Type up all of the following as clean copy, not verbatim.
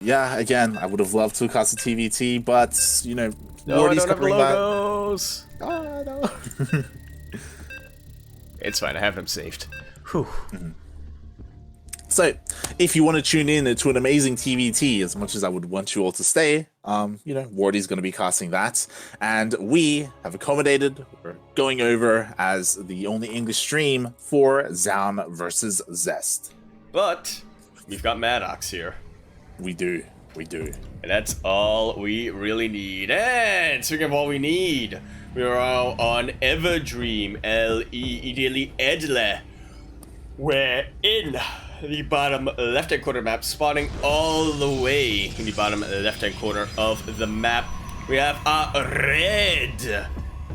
Yeah, again, I would have loved to cast a TVT, but, you know, No, I Wardy's don't have covering logos. that. Oh, no. It's fine, I have them saved. Whew. So, if you want to tune in to an amazing TVT, as much as I would want you all to stay, you know, Wardy's going to be casting that. And we have accommodated, we're going over as the only English stream for Zoun versus Zest. But we've got Maddox here. We do. We do. And that's all we really need. And speaking of all we need, we are all on Everdream, ideally Edle. We're in the bottom left-hand corner map, spawning all the way in the bottom left-hand corner of the map. We have a red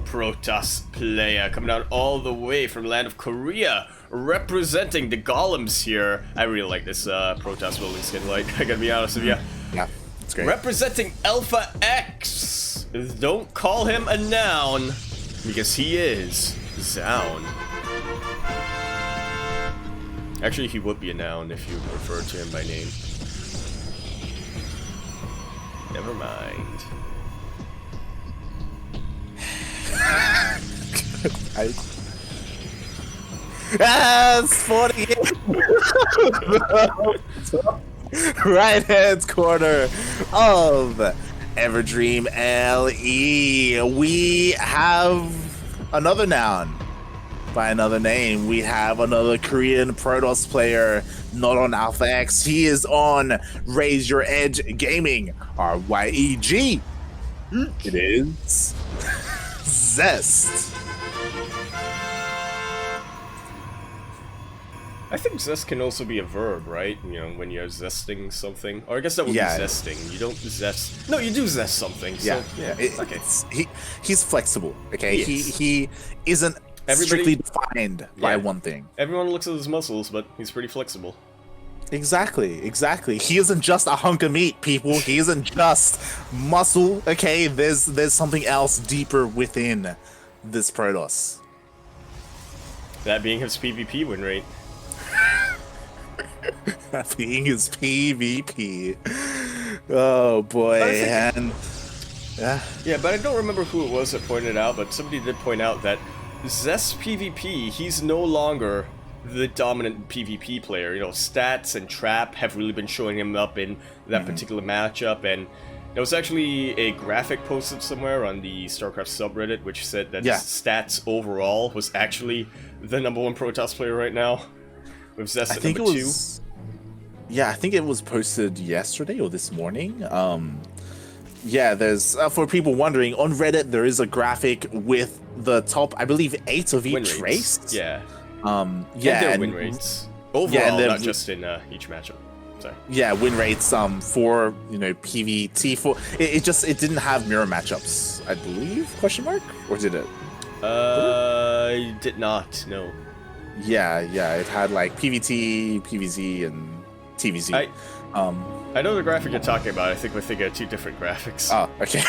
Protoss player coming out all the way from the land of Korea, representing the golems here. I really like this Protoss building skin, like, I gotta be honest with you. Yeah, it's great. Representing Alpha X. Don't call him a noun, because he is Zoun. Actually, he would be a noun if you refer to him by name. Never mind. It's 48. Right hand corner of Everdream LE. We have another noun by another name. We have another Korean Protoss player, not on Alpha X. He is on Raise Your Edge Gaming, RYEG. It is Zest. I think zest can also be a verb, right? You know, when you're zesting something. Or I guess that would be zesting. You don't zest... No, you do zest something. So, okay. He's flexible, okay? He isn't strictly defined by one thing. Everyone looks at his muscles, but he's pretty flexible. Exactly. He isn't just a hunk of meat, people. He isn't just muscle, okay? There's something else deeper within this Protoss. That being his PvP win rate. That being his PvP. Oh boy, and yeah, but I don't remember who it was that pointed out, but somebody did point out that Zest PvP, he's no longer the dominant PvP player. You know, stats and trap have really been showing him up in that particular matchup, and there was actually a graphic posted somewhere on the StarCraft subreddit which said that stats overall was actually the #1 Protoss player right now. With Zest at number 2. Yeah, I think it was posted yesterday or this morning. Yeah, there's for people wondering, on Reddit there is a graphic with the top, I believe, 8 of each race. Yeah. And win rates overall, not just in each matchup. Sorry. Yeah, win rates for, you know, PvT for it didn't have mirror matchups, I believe, question mark, or did it? It did not, no. Yeah, it had like PvT, PvZ, and TvZ. I know the graphic you're talking about. I think we're thinking of 2 different graphics. Oh, okay.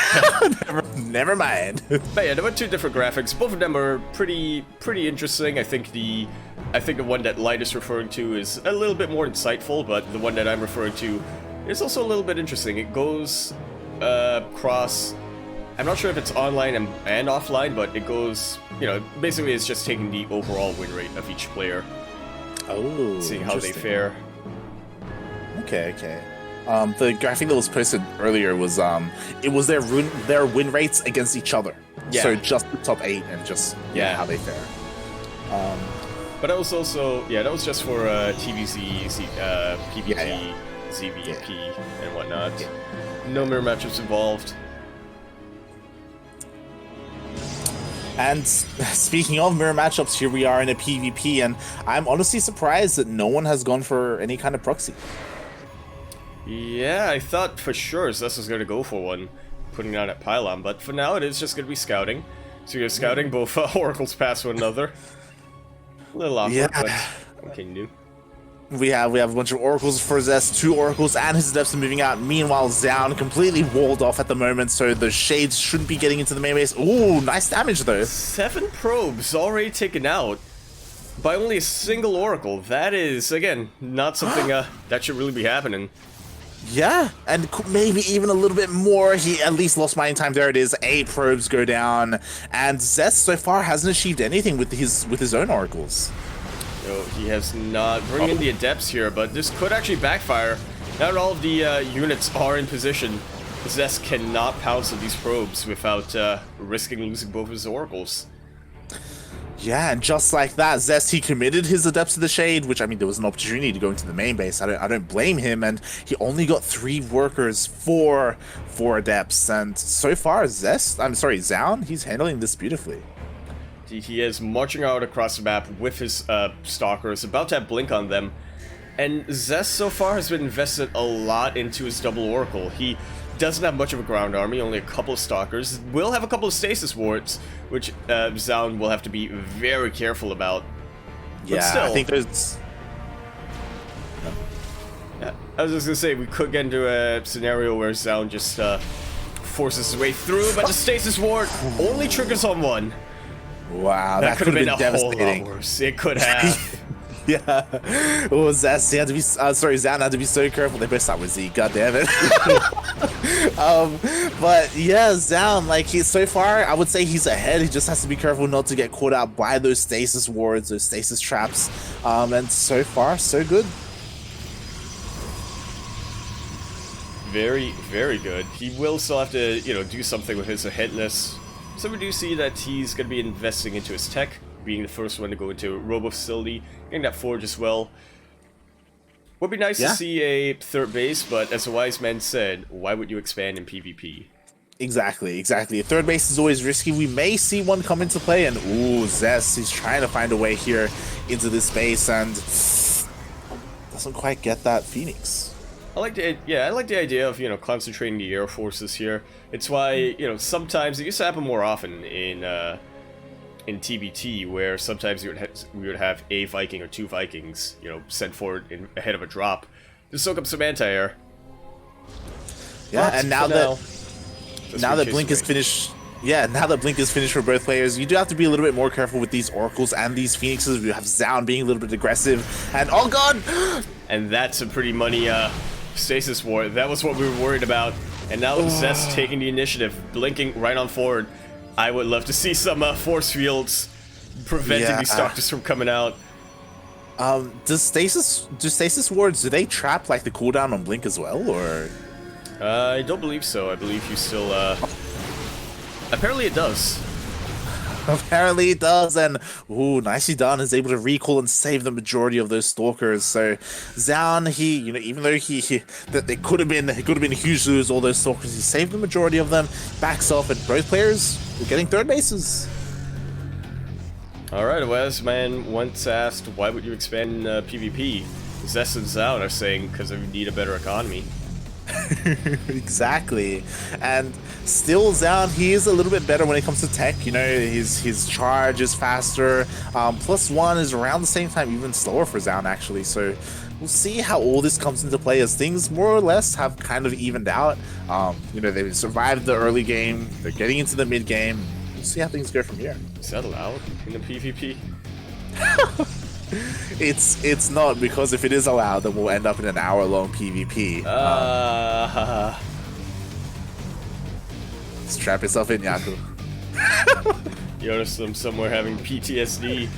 never mind. But yeah, there were 2 different graphics. Both of them are pretty interesting. I think the one that Light is referring to is a little bit more insightful, but the one that I'm referring to is also a little bit interesting. It goes across. I'm not sure if it's online and offline, but it goes, you know, basically it's just taking the overall win rate of each player. Oh, seeing how they fare. Okay. The graphic that was posted earlier was it was their win rates against each other. Yeah. So just the top 8 and just how they fare. But that was also that was just for TVZ, PvP, ZVP, and whatnot. Yeah. No mirror matchups involved. And speaking of mirror matchups, here we are in a PvP, and I'm honestly surprised that no one has gone for any kind of proxy. Yeah, I thought for sure Zest was going to go for one, putting down at Pylon, but for now it is just going to be scouting. So you're scouting both oracles past one another. A little awkward, but okay, new. We have a bunch of oracles for Zest, 2 oracles, and his adepts are moving out. Meanwhile, Zoun completely walled off at the moment, so the shades shouldn't be getting into the main base. Ooh, nice damage though. 7 probes already taken out by only a single oracle. That is, again, not something that should really be happening. Yeah, and maybe even a little bit more. He at least lost mining time. There it is. 8 probes go down, and Zest so far hasn't achieved anything with his own oracles. He has not bring in the adepts here, but this could actually backfire. Not all of the units are in position. Zest cannot pounce on these probes without risking losing both of his oracles. Yeah, and just like that, Zest, he committed his Adepts of the Shade, which, I mean, there was an opportunity to go into the main base. I don't blame him, and he only got 3 workers for 4 Adepts, and so far, Zoun, he's handling this beautifully. He is marching out across the map with his stalkers, about to have blink on them, and Zest so far has been invested a lot into his double oracle. He doesn't have much of a ground army, only a couple of stalkers. Will have a couple of stasis wards, which Zoun will have to be very careful about. Yeah, but still, I think there's... Yeah, I was just gonna say, we could get into a scenario where Zoun just forces his way through, but the stasis ward only triggers on 1. Wow, that could have been devastating. A whole lot worse. It could have. Yeah. Oh, Zest, he had to be, Zoun had to be so careful. They both start with Z, god damn it. But yeah, Zoun, like, he's so far, I would say he's ahead. He just has to be careful not to get caught out by those stasis wards, those stasis traps. And so far, so good. Very, very good. He will still have to, do something with his aheadness. So we do see that he's going to be investing into his tech, being the first one to go into Robo Facility, getting that forge as well. Would be nice to see a third base, but as a wise man said, why would you expand in PvP? Exactly. A third base is always risky. We may see one come into play, and ooh, Zest, he's trying to find a way here into this base, and doesn't quite get that Phoenix. I like the idea of, concentrating the air forces here. It's why, sometimes it used to happen more often in TBT, where sometimes we would have a Viking or 2 Vikings, sent forward ahead of a drop to soak up some anti-air. Yeah, and now that Blink is finished. Yeah, now that Blink is finished for both players, you do have to be a little bit more careful with these Oracles and these Phoenixes. We have Zoun being a little bit aggressive, and oh god! And that's a pretty money stasis ward. That was what we were worried about. And now Zest taking the initiative, blinking right on forward. I would love to see some force fields preventing these stalkers from coming out. Do stasis wards, do they trap like the cooldown on Blink as well, or? I don't believe so. I believe you still apparently it does. Apparently it does, and ooh, nicely done, is able to recall and save the majority of those stalkers. So Zoun, he, even though they could have been huge lose all those stalkers, he saved the majority of them, backs off, and both players were getting third bases. Alright, Wes, man, once asked, why would you expand PvP? Zest and Zoun are saying, because we need a better economy. Exactly, and still Zoun, he is a little bit better when it comes to tech. His charge is faster. +1 is around the same time, even slower for Zoun actually. So we'll see how all this comes into play as things more or less have kind of evened out. They've survived the early game. They're getting into the mid game. We'll see how things go from here. Is that allowed in the PvP? It's not, because if it is allowed, then we'll end up in an hour-long PvP. Strap yourself in, Yaku. You notice them somewhere having PTSD.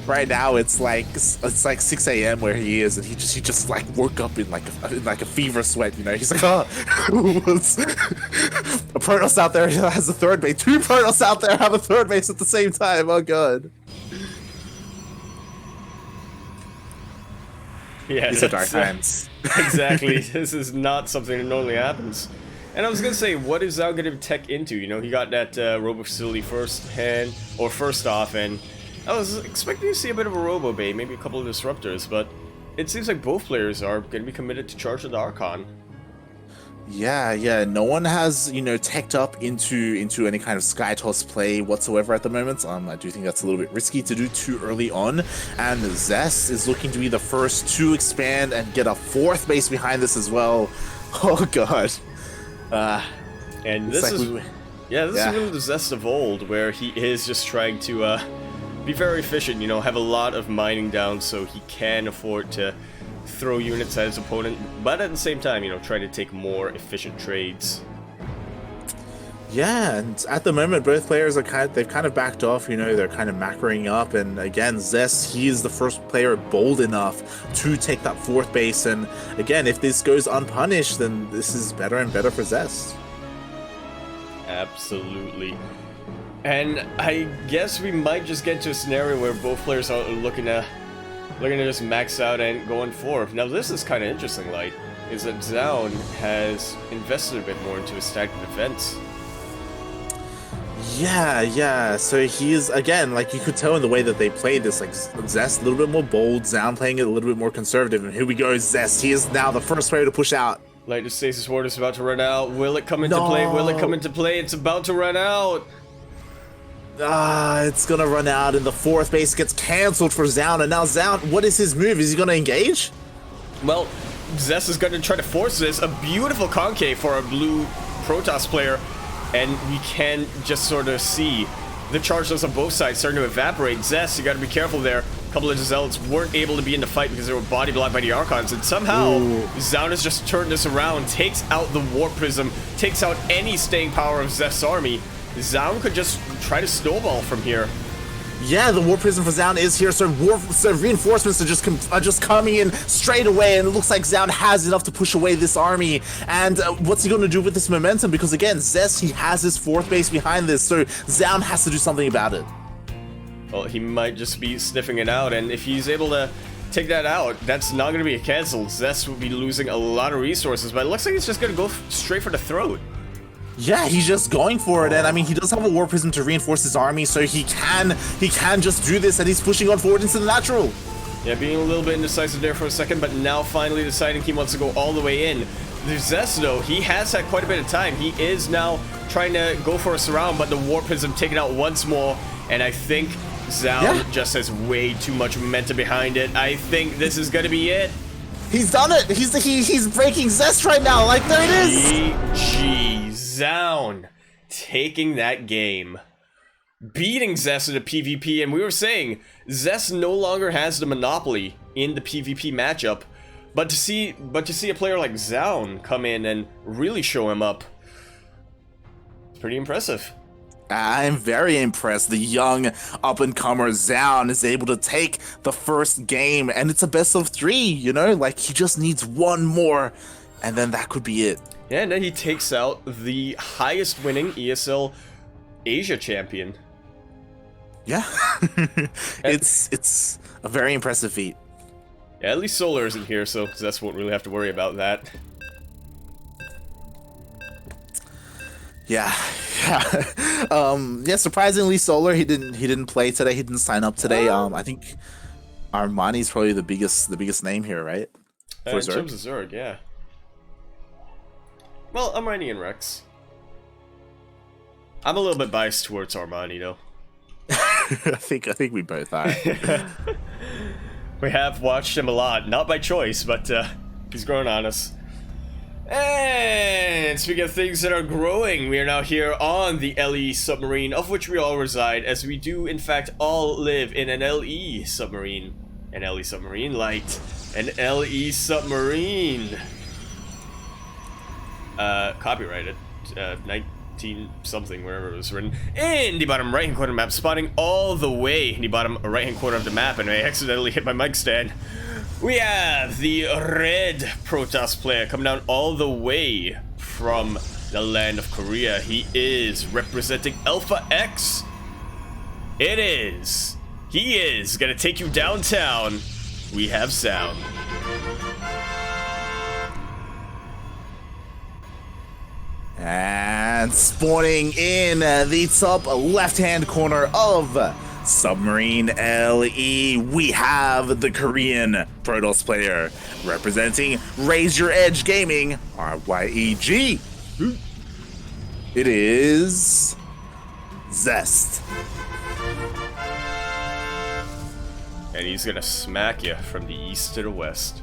Right now, it's like 6 a.m. where he is, and he just like woke up in like a fever sweat. He's like, oh, a Protoss out there has a third base. 2 Protoss out there have a third base at the same time. Oh god. Yeah, these are dark times. Exactly. This is not something that normally happens. And I was gonna say, what is Zoun gonna tech into? He got that Robo Facility first off, and I was expecting to see a bit of a Robo Bay, maybe a couple of disruptors, but it seems like both players are gonna be committed to charge the Archon. Yeah. No one has, teched up into any kind of Sky Toss play whatsoever at the moment. I do think that's a little bit risky to do too early on. And Zest is looking to be the first to expand and get a 4th base behind this as well. Oh god. And this is really the Zest of old, where he is just trying to be very efficient, have a lot of mining down so he can afford to throw units at his opponent, but at the same time, you know, try to take more efficient trades. Yeah, and at the moment, both players are they've kind of backed off, you know, they're kind of macroing up, and again, Zest, he is the first player bold enough to take that 4th base, and again, if this goes unpunished, then this is better and better for Zest. Absolutely. And I guess we might just get to a scenario where both players are looking to just max out and go on 4. Now this is kind of interesting, like, is that Zoun has invested a bit more into his static defense. Yeah, so he is, again, like, you could tell in the way that they played this, like, Zest a little bit more bold, Zoun playing it a little bit more conservative, and here we go, Zest, he is now the first player to push out. Like, the Stasis Ward is about to run out. Will it come into play? Will it come into play? It's about to run out! It's gonna run out, and the 4th base gets cancelled for Zoun, and now Zoun, what is his move? Is he gonna engage? Well, Zest is gonna try to force this. A beautiful CranKy for a blue Protoss player. And we can just sort of see the charges on both sides starting to evaporate. Zest, you gotta be careful there. A couple of Zealots weren't able to be in the fight because they were body blocked by the Archons. And somehow, Zoun has just turned this around, takes out the Warp Prism, takes out any staying power of Zest's army. Zoun could just try to snowball from here. Yeah, the War Prism for Zoun is here, so reinforcements are just coming in straight away, and it looks like Zoun has enough to push away this army. And what's he going to do with this momentum? Because again, Zest, he has his 4th base behind this, so Zoun has to do something about it. Well, he might just be sniffing it out, and if he's able to take that out, that's not going to be a cancel. Zest will be losing a lot of resources, but it looks like he's just going to go straight for the throat. Yeah, he's just going for it, and I mean, he does have a War Prism to reinforce his army, so he can just do this, and he's pushing on forward into the natural. Yeah, being a little bit indecisive there for a second, but now finally deciding he wants to go all the way in. The Zest, though, he has had quite a bit of time. He is now trying to go for a surround, but the War Prism taken out once more, and I think Zoun just has way too much momentum behind it. I think this is gonna be it. He's done it! He's breaking Zest right now, like, there it is! GG. Zoun taking that game, beating Zest in the PvP, and we were saying Zest no longer has the monopoly in the PvP matchup, but to see a player like Zoun come in and really show him up, it's pretty impressive. I'm very impressed. The young up-and-comer Zoun is able to take the first game, and it's a best of 3, you know? Like, he just needs one more, and then that could be it. Yeah, and then he takes out the highest winning ESL Asia champion. Yeah. it's a very impressive feat. Yeah, at least Solar isn't here, so Zest won't really have to worry about that. Yeah. Surprisingly, Solar, he didn't play today. He didn't sign up today. I think Armani's probably the biggest name here, right? In terms of Zerg, yeah. Well, Armani and Rex. I'm a little bit biased towards Armani, though. I think we both are. We have watched him a lot, not by choice, but he's grown on us. And speaking of things that are growing, we are now here on the LE submarine, of which we all reside, as we do in fact all live in an LE submarine. An LE submarine light. An LE submarine. Copyrighted. 19 something, wherever it was written. In the bottom right hand corner of the map, spotting all the way in the bottom right hand corner of the map, and I accidentally hit my mic stand. We have the red Protoss player coming down all the way from the land of Korea. He is representing Alpha X. It is. He is gonna take you downtown. We have Zoun. And spawning in the top left-hand corner of Submarine LE, we have the Korean Protoss player representing Raise Your Edge Gaming, RYEG. It is Zest. And he's gonna smack you from the east to the west.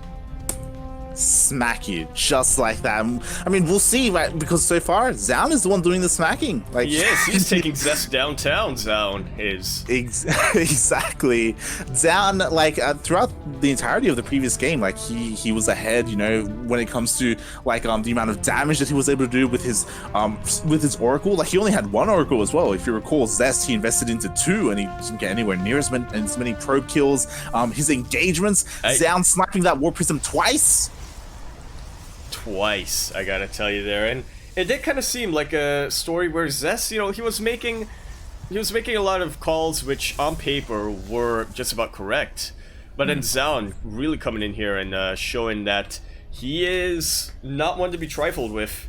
smack you just like that. I mean, we'll see, right? Because so far, Zoun is the one doing the smacking. Like, yes, he's taking Zest downtown. Zoun is exactly. Zoun, like throughout the entirety of the previous game, like he was ahead. You know, when it comes to like the amount of damage that he was able to do with his Oracle. Like he only had one Oracle as well. If you recall, Zest he invested into 2, and he didn't get anywhere near as many probe kills. His engagements, Zoun sniping that War Prism twice, I gotta tell you there, and it did kind of seem like a story where Zest, you know, he was making a lot of calls which on paper were just about correct, but then Zoun really coming in here and showing that he is not one to be trifled with.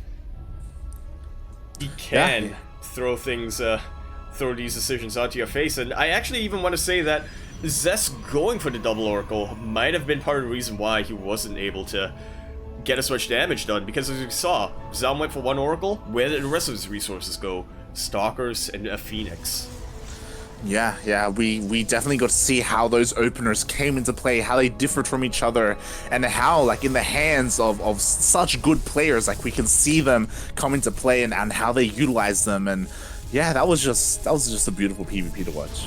He can throw things, throw these decisions onto your face, and I actually even want to say that Zest going for the double Oracle might have been part of the reason why he wasn't able to get as much damage done, because as we saw, Zoun went for one Oracle. Where did the rest of his resources go? Stalkers and a Phoenix. Yeah, we definitely got to see how those openers came into play, how they differed from each other, and how, like, in the hands of such good players, like, we can see them come into play and how they utilize them. And yeah, that was just a beautiful PvP to watch.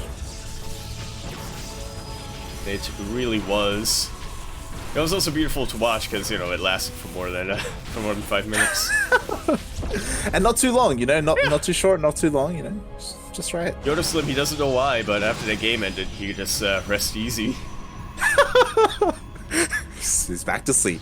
It really was. It was also beautiful to watch because, you know, it lasted for more than 5 minutes. And not too long, you know, not too short, not too long, you know, just right. Yoda Slim, he doesn't know why, but after the game ended, he could just rest easy. He's back to sleep.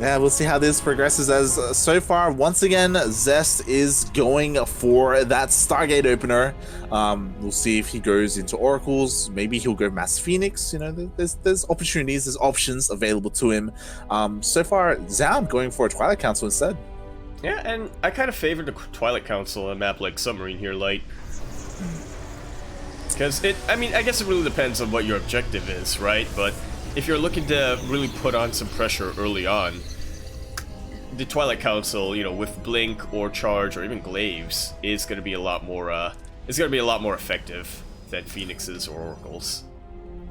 Yeah, we'll see how this progresses, as so far, once again, Zest is going for that Stargate opener. We'll see if he goes into Oracles. Maybe he'll go Mass Phoenix. You know, there's opportunities, there's options available to him. So far, Zoun going for a Twilight Council instead. Yeah, and I kind of favor the Twilight Council on a map like Submarine here, Light. Because I mean, I guess it really depends on what your objective is, right? But if you're looking to really put on some pressure early on, the Twilight Council, you know, with Blink or Charge or even Glaives, is going to be a lot more. It's going to be a lot more effective than Phoenixes or Oracles.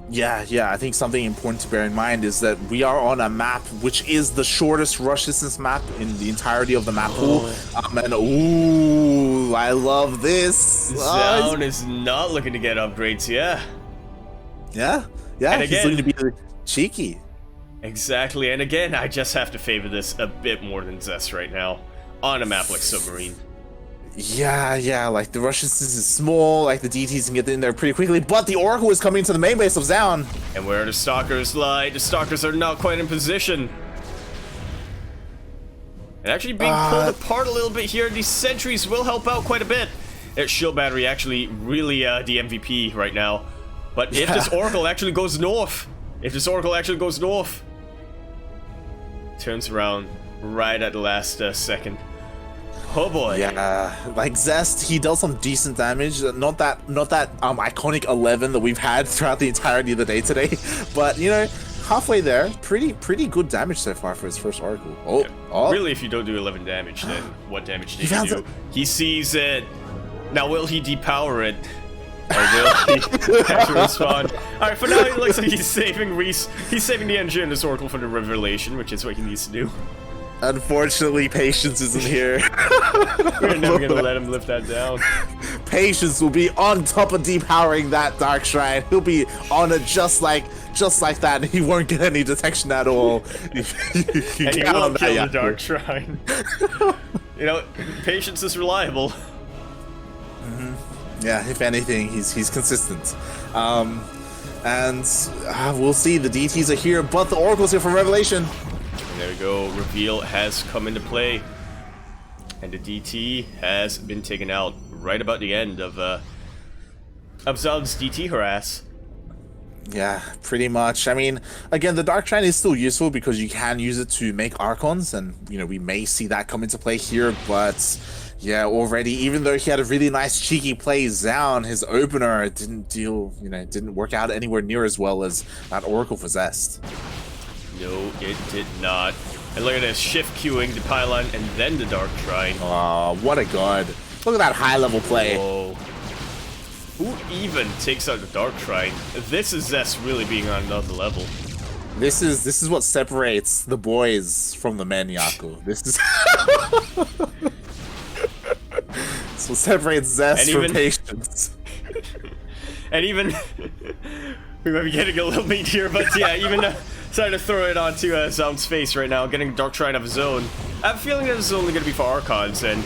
Yeah, I think something important to bear in mind is that we are on a map which is the shortest rush distance map in the entirety of the map pool. And ooh, I love this. Zoun is not looking to get upgrades, yeah. Yeah, and he's again, looking to be cheeky. Exactly, and again, I just have to favor this a bit more than Zest right now on a map like Submarine. Yeah, like the rush distance is small, like the DTs can get in there pretty quickly, but the Oracle is coming to the main base of Zoun. And where the Stalkers lie, the Stalkers are not quite in position. And actually being pulled apart a little bit here, these sentries will help out quite a bit. Their shield battery actually really the MVP right now. But if this Oracle actually goes north, turns around right at the last second. Oh boy. Yeah, like Zest, he does some decent damage. Not that iconic 11 that we've had throughout the entirety of the day today, but you know, halfway there, pretty good damage so far for his first Oracle. Oh. Really, if you don't do 11 damage, then what damage did he do? He sees it. Now will he depower it? Or will he actually respond? Alright, for now it looks like he's saving the engine in this Oracle for the Revelation, which is what he needs to do. Unfortunately, Patience isn't here. We're never gonna let him lift that down. Patience will be on top of depowering that Dark Shrine. He'll be on it just like that, and he won't get any detection at all. And he will kill the Dark Shrine. You know, Patience is reliable. Yeah, if anything, he's consistent. And we'll see. The DTs are here, but the Oracle's here for Revelation. And there we go. Reveal has come into play. And the DT has been taken out right about the end of Zoun's DT harass. Yeah, pretty much. I mean, again, the Dark Shrine is still useful because you can use it to make Archons, and, you know, we may see that come into play here, but yeah, already, even though he had a really nice cheeky play, Zoun, his opener, didn't work out anywhere near as well as that Oracle for Zest. No, it did not. And look at this, shift queuing the pylon and then the Dark Shrine. Oh, what a god. Look at that high level play. Whoa. Who even takes out the Dark Shrine? This is Zest really being on another level. This is what separates the boys from the men, Yaku. This is this what separates Zest from patience. And even we might be getting a little meat here, but yeah, even trying to throw it onto Zoun's face right now, getting Dark Shrine of Zoun. I have a feeling that this is only going to be for Archons, and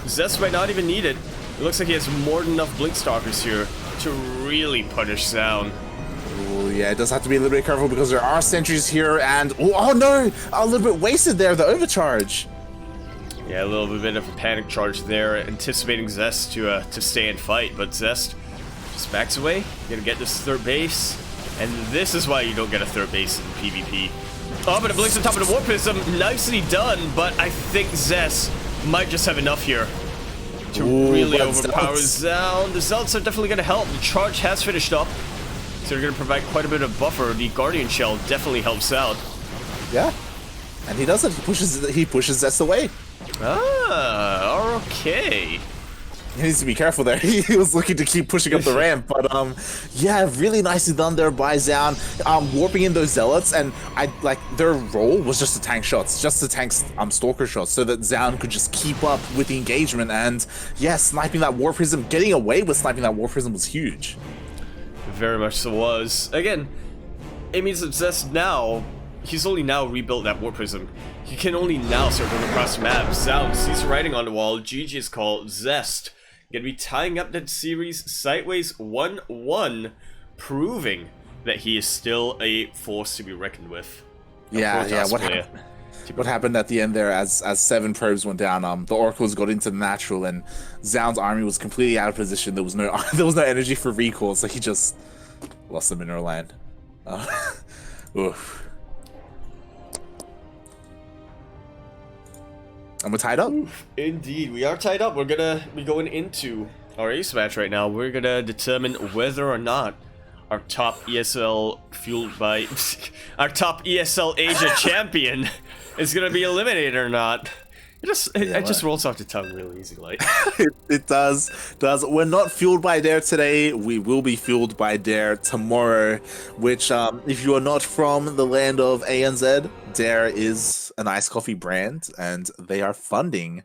Zest might not even need it. It looks like he has more than enough Blinkstalkers here to really punish Zoun. Oh yeah, it does have to be a little bit careful because there are sentries here, and oh no, a little bit wasted there, the overcharge. Yeah, a little bit of a panic charge there, anticipating Zest to stay and fight, but Zest just backs away. Gonna get this third base, and this is why you don't get a third base in PvP. Oh, but it blinks on top of the Warp Prism. Nicely done, but I think Zest might just have enough here to really overpower Zoun. The Zouns are definitely gonna help. The charge has finished up, so they're gonna provide quite a bit of buffer. The Guardian Shell definitely helps out. Yeah, and he does it. He pushes Zest away. Ah, okay. He needs to be careful there. He was looking to keep pushing up the ramp, but yeah, really nicely done there by Zoun, warping in those zealots, and their role was just to tank shots, just to tank stalker shots, so that Zoun could just keep up with the engagement. And yeah, sniping that War Prism, getting away with sniping that War Prism was huge. Very much so was. Again, it means that Zest now, he's only now rebuilt that War Prism. He can only now start going across the map. Zoun sees writing on the wall. GG's call. Zest gonna be tying up that series sideways 1-1, proving that he is still a force to be reckoned with. Yeah. What happened at the end there as 7 probes went down? The Oracles got into the natural, and Zoun's army was completely out of position. There was no energy for recall, so he just lost the mineral land. Oof. And we're tied up. Indeed, we are tied up. We're gonna be going into our ace match right now. We're gonna determine whether or not our top ESL fueled by our top ESL Asia champion is gonna be eliminated or not. It just rolls off the tongue real easy, like. It does. We're not fueled by Dare today. We will be fueled by Dare tomorrow, which, if you are not from the land of ANZ, Dare is an iced coffee brand, and they are sponsoring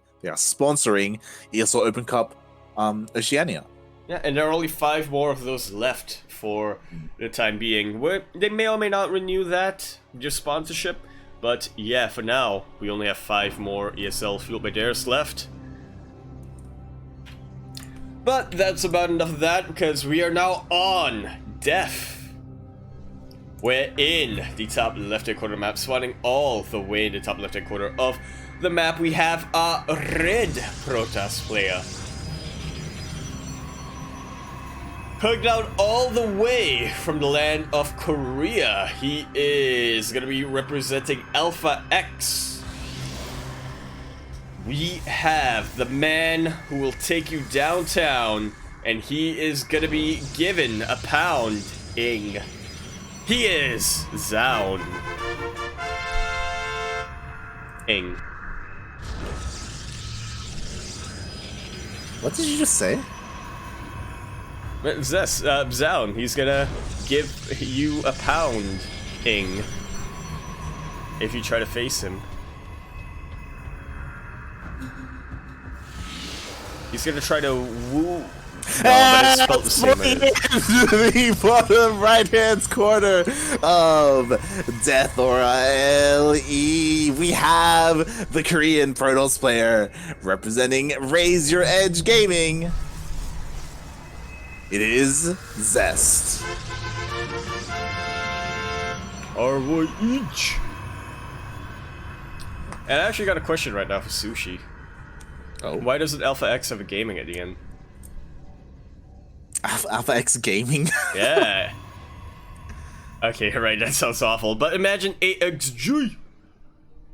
ESL Open Cup Oceania. Yeah, and there are only 5 more of those left for the time being. They may or may not renew that, just sponsorship. But yeah, for now, we only have 5 more ESL Fueled by Dares left. But that's about enough of that, because we are now on Death. We're in the top left-hand corner map, spawning all the way in the top left-hand corner of the map. We have a red Protoss player. Hugged out all the way from the land of Korea. He is going to be representing Alpha X. We have the man who will take you downtown, and he is going to be given a pounding. He is Zoun. What did you just say? Zest, Zoun, he's gonna give you a pounding if you try to face him. He's gonna try to woo. No, but it's spelled the same way. The bottom right-hand corner of Death Aura LE. We have the Korean Protoss player representing Raise Your Edge Gaming. It is Zest. RYH. And I actually got a question right now for Sushi. Oh. Why doesn't Alpha X have a gaming at the end? Alpha X Gaming? Yeah. Okay, right, that sounds awful. But imagine AXG.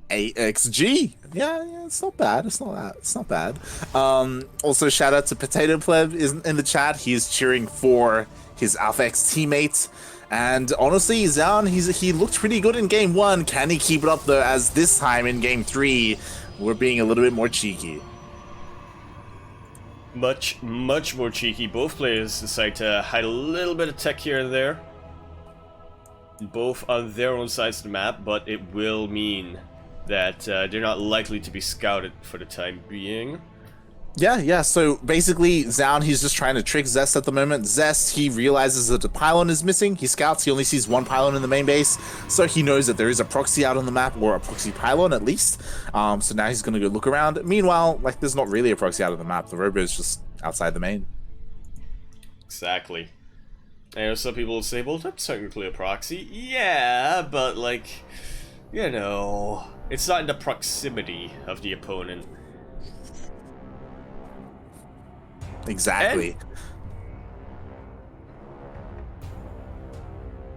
AXG. Yeah, it's not bad. It's not bad. Also, shout out to Potato Pleb is in the chat. He is cheering for his Alpha X teammate. And honestly, Zoun, he looked pretty good in game 1. Can he keep it up though? As this time in game 3, we're being a little bit more cheeky. much more cheeky. Both players decide to hide a little bit of tech here and there. Both on their own sides of the map, but it will mean that they're not likely to be scouted for the time being. Yeah, so basically, Zoun, he's just trying to trick Zest at the moment. Zest, he realizes that the pylon is missing. He scouts, he only sees one pylon in the main base, so he knows that there is a proxy out on the map, or a proxy pylon at least. So now he's gonna go look around. Meanwhile, like, there's not really a proxy out of the map. The robo is just outside the main. Exactly. And some people will say, well, that's technically a proxy. Yeah, but, like, you know, it's not in the proximity of the opponent. Exactly.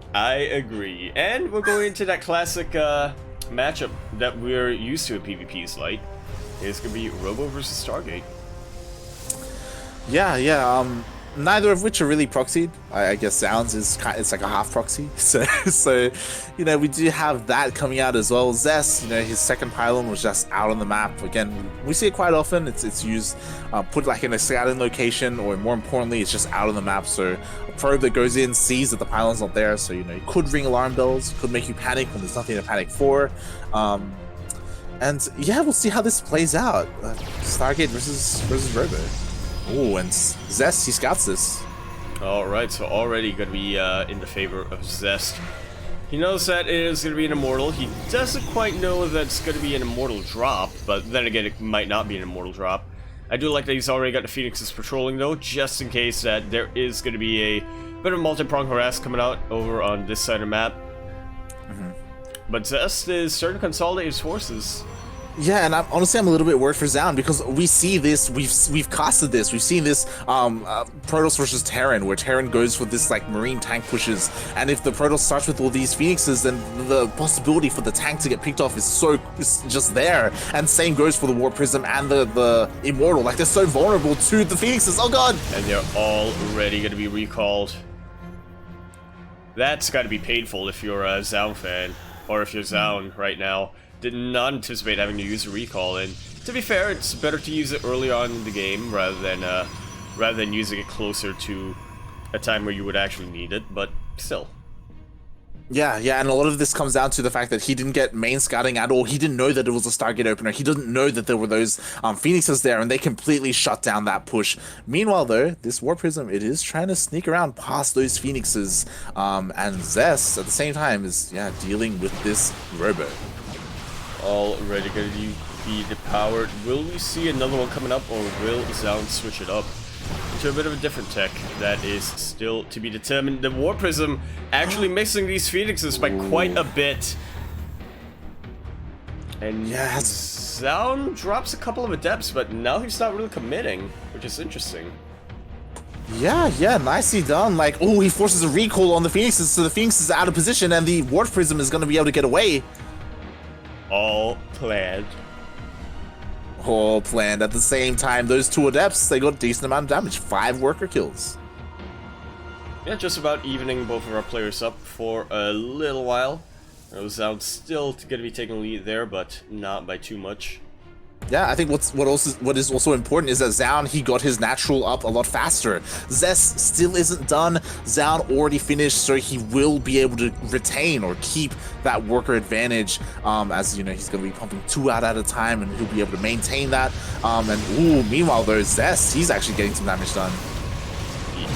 And I agree. And we're going into that classic matchup that we're used to in PvPs, like. It's going to be Robo versus Stargate. Yeah, neither of which are really proxied. I guess Sounds is it's like a half proxy. So you know, we do have that coming out as well. Zest, you know, his second pylon was just out on the map. Again, we see it quite often. It's used put like in a scouting location, or more importantly, it's just out on the map. So a probe that goes in sees that the pylon's not there. So you know, it could ring alarm bells, could make you panic when there's nothing to panic for. And yeah, we'll see how this plays out. Stargate versus Robo. Oh, and Zest, he scouts this. Alright, so already going to be in the favor of Zest. He knows that it is going to be an immortal. He doesn't quite know that it's going to be an immortal drop, but then again, it might not be an immortal drop. I do like that he's already got the Phoenixes patrolling, though, just in case that there is going to be a bit of multi-prong harass coming out over on this side of the map. But Zest is starting to consolidate his forces. Yeah, and honestly, I'm a little bit worried for Zoun, because we see this, we've casted this, we've seen this Protoss versus Terran, where Terran goes for this like marine tank pushes, and if the Protoss starts with all these Phoenixes, then the possibility for the tank to get picked off is just there. And same goes for the War Prism and the Immortal. Like, they're so vulnerable to the Phoenixes. Oh god! And they're already going to be recalled. That's got to be painful if you're a Zoun fan, or if you're Zoun right now. Did not anticipate having to use a recall, and to be fair, it's better to use it early on in the game rather than using it closer to a time where you would actually need it, but still. Yeah, and a lot of this comes down to the fact that he didn't get main scouting at all. He didn't know that it was a Stargate opener. He didn't know that there were those Phoenixes there, and they completely shut down that push. Meanwhile, though, this War Prism, it is trying to sneak around past those Phoenixes, and Zest, at the same time, is, dealing with this Robo. Already going to be depowered. Will we see another one coming up, or will Zoun switch it up to a bit of a different tech? That is still to be determined. The War Prism actually missing these Phoenixes by quite a bit. And Zoun drops a couple of adepts, but now he's not really committing, which is interesting. Yeah, nicely done. Like, oh, he forces a recall on the Phoenixes, so the Phoenixes are out of position, and the War Prism is going to be able to get away. All planned. All planned. At the same time, those two adepts, they got a decent amount of damage. 5 worker kills. Yeah, just about evening both of our players up for a little while. Zoun's still going to be taking lead there, but not by too much. Yeah, I think what is also important is that Zoun, he got his natural up a lot faster. Zest still isn't done. Zoun already finished, so he will be able to retain or keep that worker advantage. As you know, he's going to be pumping 2 out at a time, and he'll be able to maintain that. Meanwhile though, Zest, he's actually getting some damage done.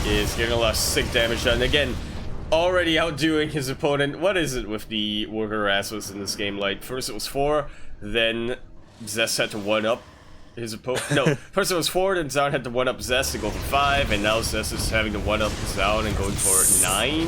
He is getting a lot of sick damage done. Again, already outdoing his opponent. What is it with the worker harassers in this game? Like, first it was 4, then Zest had to 1-up his opponent. No, first it was 4, then Zoun had to 1-up Zest to go for 5, and now Zest is having to 1-up Zoun and going for 9.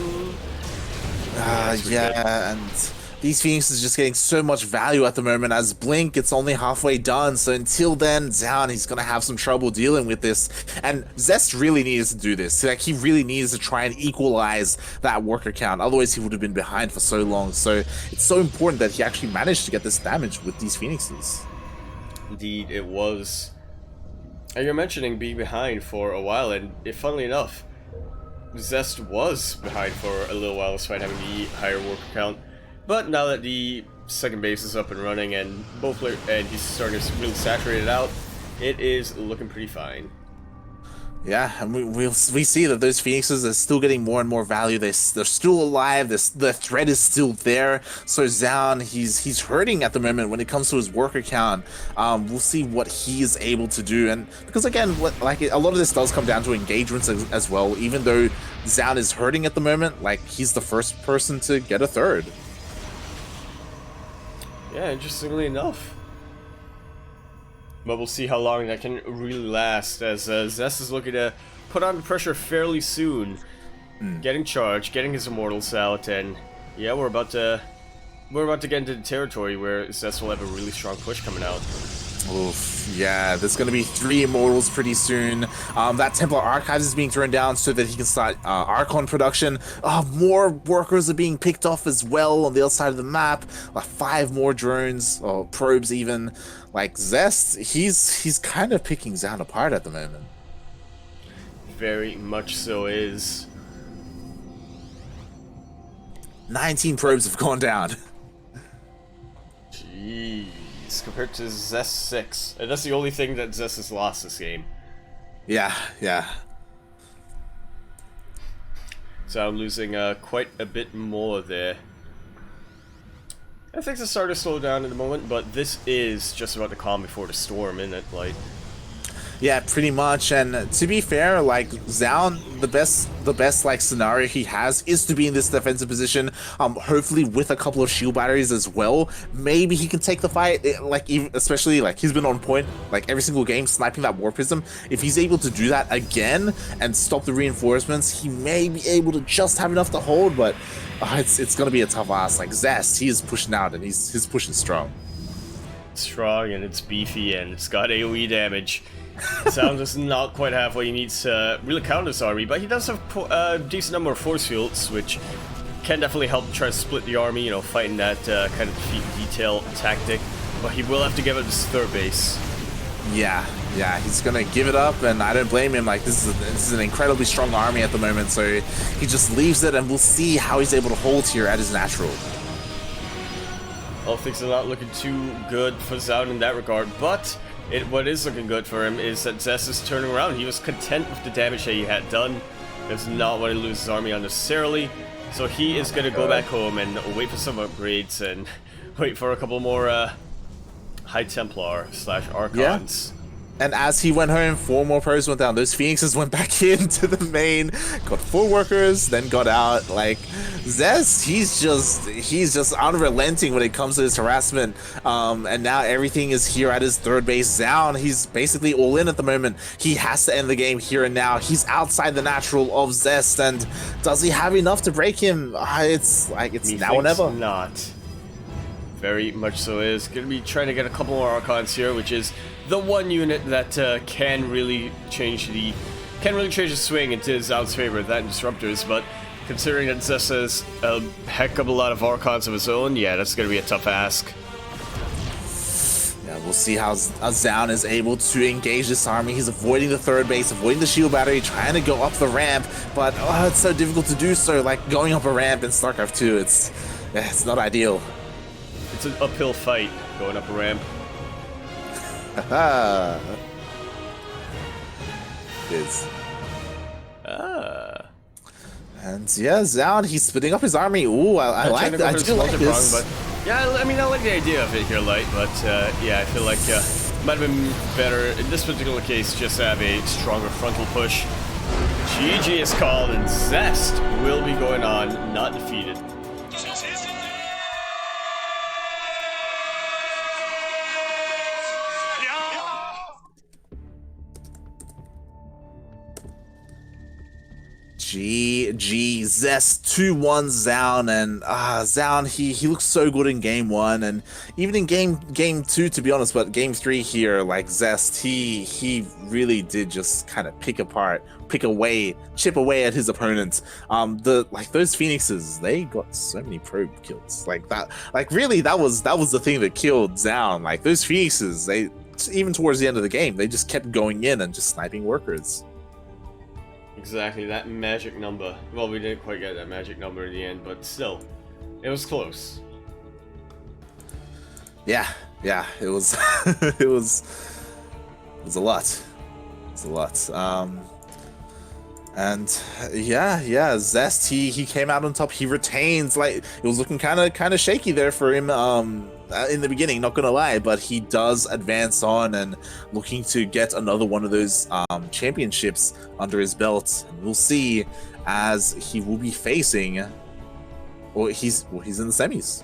And these Phoenixes just getting so much value at the moment. As Blink, it's only halfway done, so until then, Zoun, he's gonna have some trouble dealing with this. And Zest really needs to do this. Like, he really needs to try and equalize that worker count, otherwise he would have been behind for so long. So it's so important that he actually managed to get this damage with these Phoenixes. Indeed, it was. And you're mentioning being behind for a while, and funnily enough, Zest was behind for a little while despite having the higher worker count. But now that the second base is up and running and he's starting to really saturate it out, it is looking pretty fine. Yeah, and we see that those Phoenixes are still getting more and more value. They're still alive. The threat is still there. So Zoun, he's hurting at the moment when it comes to his worker count. We'll see what he is able to do, and because again, a lot of this does come down to engagements as well. Even though Zoun is hurting at the moment, like he's the first person to get a third. Yeah, interestingly enough. But we'll see how long that can really last, as Zest is looking to put on pressure fairly soon. Getting charged, getting his immortals out, and yeah, we're about to get into the territory where Zest will have a really strong push coming out. Oof, yeah, there's going to be 3 immortals pretty soon. That Templar Archives is being thrown down so that he can start Archon production. More workers are being picked off as well on the other side of the map. Like 5 more drones, or probes even. Like Zest, he's kind of picking Zoun apart at the moment. Very much so is. 19 probes have gone down. Jeez. Compared to Zest 6. And that's the only thing that Zest has lost this game. Yeah. So I'm losing quite a bit more there. I think the start to slow down in the moment, but this is just about the calm before the storm, isn't it? Like, yeah, pretty much. And to be fair, like Zoun, the best like scenario he has is to be in this defensive position. Hopefully with a couple of shield batteries as well. Maybe he can take the fight. Especially like he's been on point like every single game, sniping that war prism. If he's able to do that again and stop the reinforcements, he may be able to just have enough to hold. But it's gonna be a tough ask. Like Zest, he is pushing out and he's pushing strong. Strong, and it's beefy, and it's got AoE damage. Zoun is not quite half what he needs to really counter this army, but he does have a decent number of force fields, which can definitely help try to split the army, you know, fighting that kind of defeat detail tactic. But he will have to give up his third base. Yeah, he's gonna give it up, and I don't blame him. Like this is an incredibly strong army at the moment, so he just leaves it, and we'll see how he's able to hold here at his natural. All things are not looking too good for Zoun in that regard, but what is looking good for him is that Zest is turning around. He was content with the damage that he had done. Does not want to lose his army unnecessarily. So he is going to go back home and wait for some upgrades and wait for a couple more High Templar / Archons. Yeah. And as he went home, 4 more pros went down. Those Phoenixes went back into the main, got 4 workers, then got out. Like Zest, he's just unrelenting when it comes to his harassment. And now everything is here at his third base. Zoun, he's basically all in at the moment. He has to end the game here and now. He's outside the natural of Zest, and does he have enough to break him? It's now or never. Not. Very much so is. Gonna be trying to get a couple more Archons here, which is the one unit that can really change the swing into Zoun's favor, that and Disruptors. But considering that Zest has a heck of a lot of Archons of his own, yeah, that's gonna be a tough ask. Yeah, we'll see how Zoun is able to engage this army. He's avoiding the third base, avoiding the shield battery, trying to go up the ramp, but it's so difficult to do so. Like going up a ramp in StarCraft 2, it's not ideal. It's an uphill fight going up a ramp. It is. And yeah, Zoun, he's splitting up his army. Ooh, I like that. I do like this. But yeah, I mean, I like the idea of it here, Light, but yeah, I feel like it might have been better in this particular case just to have a stronger frontal push. GG is called, and Zest will be going on, not defeated. GG, Zest 2-1 Zoun, and Zoun, he looks so good in game 1, and even in game 2, to be honest, but game 3 here, like Zest, he really did just kind of chip away at his opponents. Those Phoenixes, they got so many probe kills. Like really that was the thing that killed Zoun. Like those Phoenixes, they even towards the end of the game, they just kept going in and just sniping workers. Exactly, that magic number. Well, we didn't quite get that magic number in the end, but still, it was close. Yeah, it was it was a lot. It's a lot. And yeah, Zest, he came out on top. He retains. Like, it was looking kind of shaky there for him in the beginning, not gonna lie, but he does advance on and looking to get another one of those championships under his belt. And we'll see, as he will be facing, or he's in the semis.